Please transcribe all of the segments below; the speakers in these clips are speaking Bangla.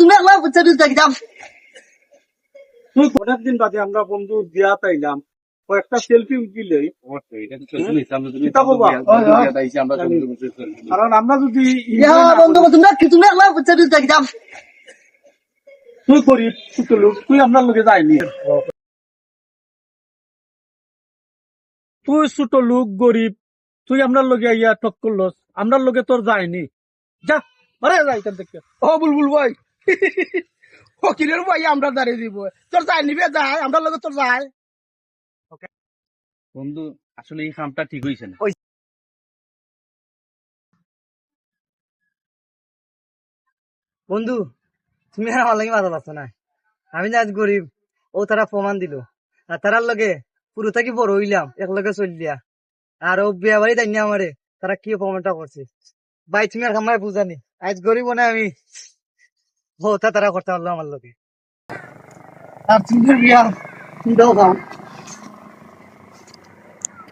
তুমি একলা বুঝতে দিতে যাম তুই অনেকদিন বাদে আমরা বন্ধু দিয়া তাইলাম কয়েকটা সেলফি উঠিলে কারণ আমরা যদি বন্ধু তুমি একলা বুঝতে দিতে যাম তুই গরিব ছোট লোক তুই আপনার লোকে যায়নি তুই ছোট লোক গরিব তুই আপনার লোকে ইয়া টক করলস আপনার লোকে তোর যায়নি যা আরে যাই এখান থেকে ও বুলবুল ভাই ফকিরের ভাই আমরা দাঁড়িয়ে দিব তোর যাই নিবে যায় আমরা লগে তোর যায় বন্ধু আসলে এই কামটা ঠিক হইছে না বন্ধু তুমি আর আমার লাগে মাথা পাচ্ছ না আমি যে আজ গরিব ও তারা প্রমাণ দিল আর তারার লগে পুরো থাকি বড় হইলাম এক লগে চলিয়া আর ও বিয়া বাড়ি তাই আমারে তারা কি প্রমাণটা করছে ভাই তুমি আর আমার বুঝানি আজ গরিব না আমি তা তারা করতে পারলো আমার লগে আর তুমি বিয়া তুমি দাও দাও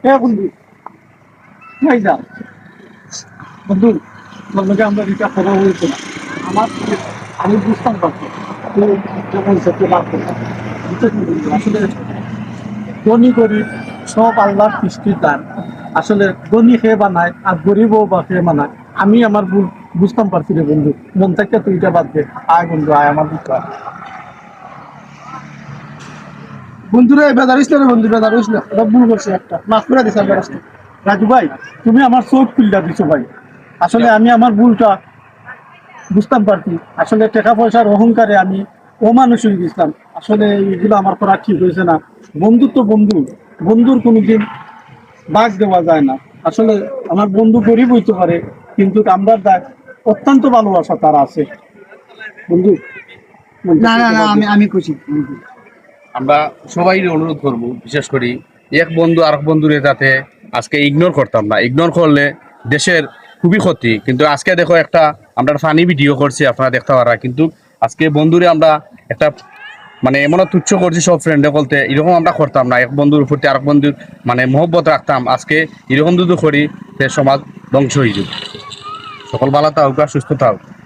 বন্ধু নাই যা বন্ধু তোর লোকে আমরা এটা কথা বলছি না আমার আমি বুঝতাম পারছি তুই যখন সত্যি লাভ করতাম আসলে ধনী গরিব সব আল্লাহর সৃষ্টির দান আসলে ধনী খেয়ে বানায় আর গরিবও বা খেয়ে বানায় আমি আমার ভুল বুঝতাম পারছি রে বন্ধু মন থেকে তুই এটা বাদ দে আয় বন্ধু আয় আমার বুঝতে বন্ধুরে বেদারিস না রে বন্ধু বেদারিস না এটা ভুল করছে একটা মাফ করে দিস আমরা রাজু ভাই তুমি আমার চোখ খুললা দিছো ভাই আসলে আমি আমার ভুলটা বুঝতাম পারছি আসলে টাকা পয়সার অহংকারে আমি অমানুষ হয়ে গেছিলাম আসলে এইগুলো আমার করা ঠিক হয়েছে না বন্ধু তো বন্ধু বন্ধুর কোনোদিন বাগ দেওয়া যায় না আসলে আমার বন্ধু গরিব হইতে পারে কিন্তু আমরা অত্যন্ত ভালোবাসা তার আছে বন্ধু না না না আমি খুশি আমরা সবাই অনুরোধ করব বিশেষ করে এক বন্ধু আরেক বন্ধুরে যাতে আজকে ইগনোর করতাম না ইগনোর করলে দেশের খুবই ক্ষতি কিন্তু আজকে দেখো একটা আমরা ফানি ভিডিও করছি আপনারা দেখতে পারা কিন্তু আজকে বন্ধুরে আমরা একটা মানে এমন তুচ্ছ করছি সব ফ্রেন্ডে বলতে এরকম আমরা করতাম না এক বন্ধুর প্রতি আরেক বন্ধুর মানে মহব্বত রাখতাম আজকে এরকম যদি করি সমাজ ধ্বংস হয়ে যাবে সকল ভালো থাকুক সুস্থ থাকুক